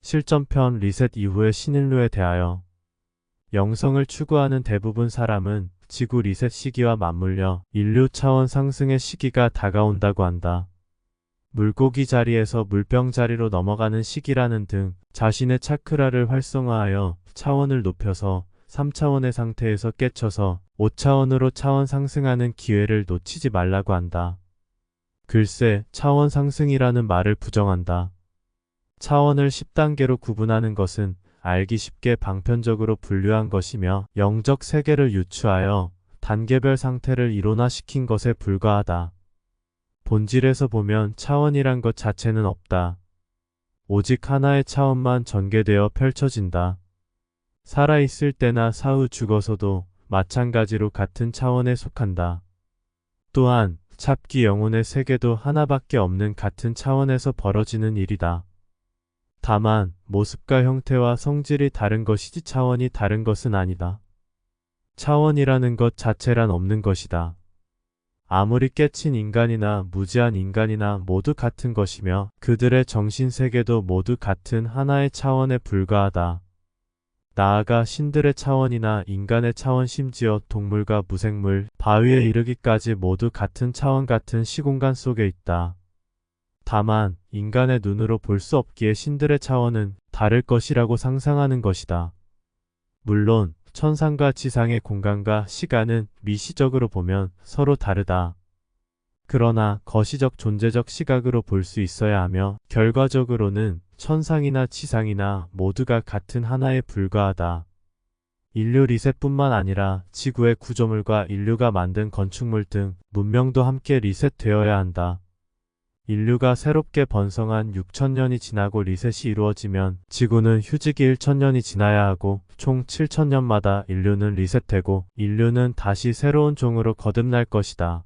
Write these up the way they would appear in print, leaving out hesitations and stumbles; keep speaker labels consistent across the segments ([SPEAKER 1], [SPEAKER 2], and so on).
[SPEAKER 1] 실전편 리셋 이후의 신인류에 대하여. 영성을 추구하는 대부분 사람은 지구 리셋 시기와 맞물려 인류 차원 상승의 시기가 다가온다고 한다. 물고기 자리에서 물병 자리로 넘어가는 시기라는 등 자신의 차크라를 활성화하여 차원을 높여서 3차원의 상태에서 깨쳐서 5차원으로 차원 상승하는 기회를 놓치지 말라고 한다. 글쎄, 차원 상승이라는 말을 부정한다. 차원을 10단계로 구분하는 것은 알기 쉽게 방편적으로 분류한 것이며 영적 세계를 유추하여 단계별 상태를 이론화시킨 것에 불과하다. 본질에서 보면 차원이란 것 자체는 없다. 오직 하나의 차원만 전개되어 펼쳐진다. 살아있을 때나 사후 죽어서도 마찬가지로 같은 차원에 속한다. 또한 잡기 영혼의 세계도 하나밖에 없는 같은 차원에서 벌어지는 일이다. 다만 모습과 형태와 성질이 다른 것이지 차원이 다른 것은 아니다. 차원이라는 것 자체란 없는 것이다. 아무리 깨친 인간이나 무지한 인간이나 모두 같은 것이며 그들의 정신세계도 모두 같은 하나의 차원에 불과하다. 나아가 신들의 차원이나 인간의 차원 심지어 동물과 무생물, 바위에 이르기까지 모두 같은 차원 같은 시공간 속에 있다. 다만 인간의 눈으로 볼 수 없기에 신들의 차원은 다를 것이라고 상상하는 것이다. 물론 천상과 지상의 공간과 시간은 미시적으로 보면 서로 다르다. 그러나 거시적 존재적 시각으로 볼 수 있어야 하며 결과적으로는 천상이나 지상이나 모두가 같은 하나에 불과하다. 인류 리셋뿐만 아니라 지구의 구조물과 인류가 만든 건축물 등 문명도 함께 리셋되어야 한다. 인류가 새롭게 번성한 6천년이 지나고 리셋이 이루어지면 지구는 휴지기 1천년이 지나야 하고 총 7천년마다 인류는 리셋되고 인류는 다시 새로운 종으로 거듭날 것이다.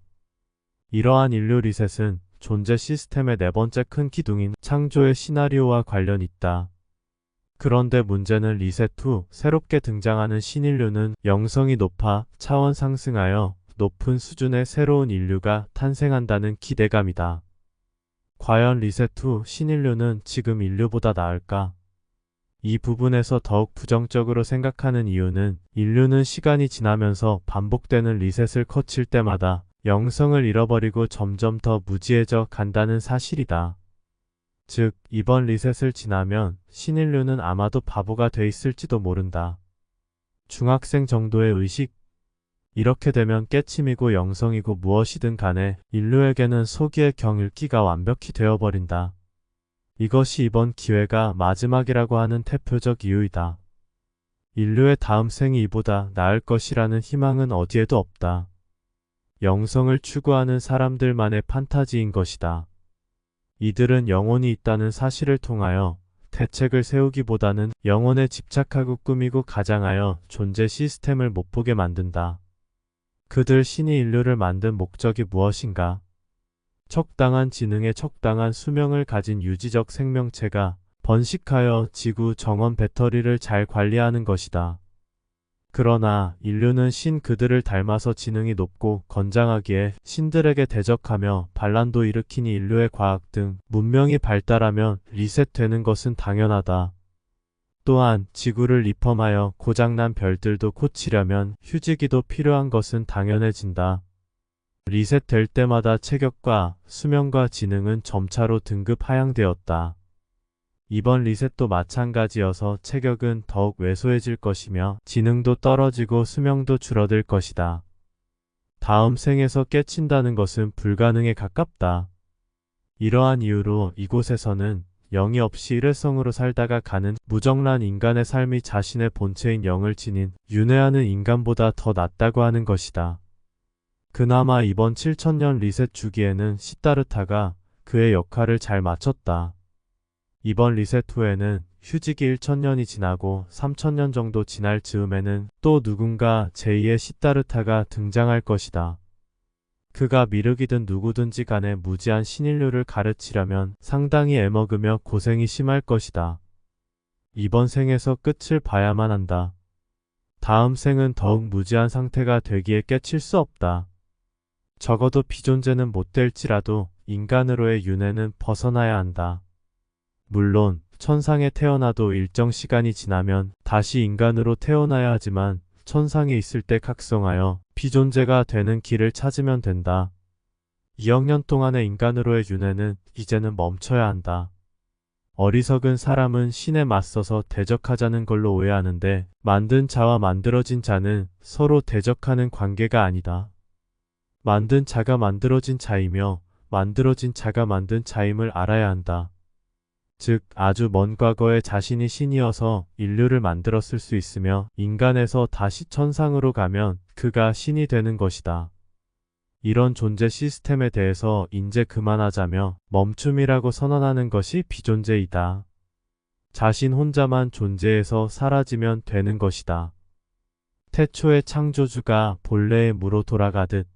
[SPEAKER 1] 이러한 인류 리셋은 존재 시스템의 네 번째 큰 기둥인 창조의 시나리오와 관련 있다. 그런데 문제는 리셋 후 새롭게 등장하는 신인류는 영성이 높아 차원 상승하여 높은 수준의 새로운 인류가 탄생한다는 기대감이다. 과연 리셋 후 신인류는 지금 인류보다 나을까? 이 부분에서 더욱 부정적으로 생각하는 이유는 인류는 시간이 지나면서 반복되는 리셋을 거칠 때마다 영성을 잃어버리고 점점 더 무지해져 간다는 사실이다. 즉, 이번 리셋을 지나면 신인류는 아마도 바보가 돼 있을지도 모른다. 중학생 정도의 의식? 이렇게 되면 깨침이고 영성이고 무엇이든 간에 인류에게는 소기의 경읽기가 완벽히 되어버린다. 이것이 이번 기회가 마지막이라고 하는 대표적 이유이다. 인류의 다음 생이 이보다 나을 것이라는 희망은 어디에도 없다. 영성을 추구하는 사람들만의 판타지인 것이다. 이들은 영혼이 있다는 사실을 통하여 대책을 세우기보다는 영혼에 집착하고 꾸미고 가장하여 존재 시스템을 못 보게 만든다. 그들 신이 인류를 만든 목적이 무엇인가? 적당한 지능에 적당한 수명을 가진 유지적 생명체가 번식하여 지구 정원 배터리를 잘 관리하는 것이다. 그러나 인류는 신 그들을 닮아서 지능이 높고 건장하기에 신들에게 대적하며 반란도 일으키니 인류의 과학 등 문명이 발달하면 리셋되는 것은 당연하다. 또한 지구를 리펌하여 고장난 별들도 고치려면 휴지기도 필요한 것은 당연해진다. 리셋될 때마다 체격과 수명과 지능은 점차로 등급 하향되었다. 이번 리셋도 마찬가지여서 체격은 더욱 왜소해질 것이며 지능도 떨어지고 수명도 줄어들 것이다. 다음 생에서 깨친다는 것은 불가능에 가깝다. 이러한 이유로 이곳에서는 영이 없이 일회성으로 살다가 가는 무정란 인간의 삶이 자신의 본체인 영을 지닌 윤회하는 인간보다 더 낫다고 하는 것이다. 그나마 이번 7천년 리셋 주기에는 시다르타가 그의 역할을 잘 마쳤다. 이번 리셋 후에는 휴지기 1천년이 지나고 3천년 정도 지날 즈음에는 또 누군가 제2의 시다르타가 등장할 것이다. 그가 미륵이든 누구든지 간에 무지한 신인류를 가르치려면 상당히 애먹으며 고생이 심할 것이다. 이번 생에서 끝을 봐야만 한다. 다음 생은 더욱 무지한 상태가 되기에 깨칠 수 없다. 적어도 비존재는 못 될지라도 인간으로의 윤회는 벗어나야 한다. 물론 천상에 태어나도 일정 시간이 지나면 다시 인간으로 태어나야 하지만 천상에 있을 때 각성하여 비존재가 되는 길을 찾으면 된다. 2억 년 동안의 인간으로의 윤회는 이제는 멈춰야 한다. 어리석은 사람은 신에 맞서서 대적하자는 걸로 오해하는데 만든 자와 만들어진 자는 서로 대적하는 관계가 아니다. 만든 자가 만들어진 자이며 만들어진 자가 만든 자임을 알아야 한다. 즉 아주 먼 과거에 자신이 신이어서 인류를 만들었을 수 있으며 인간에서 다시 천상으로 가면 그가 신이 되는 것이다. 이런 존재 시스템에 대해서 이제 그만하자며 멈춤이라고 선언하는 것이 비존재이다. 자신 혼자만 존재해서 사라지면 되는 것이다. 태초의 창조주가 본래의 무로 돌아가듯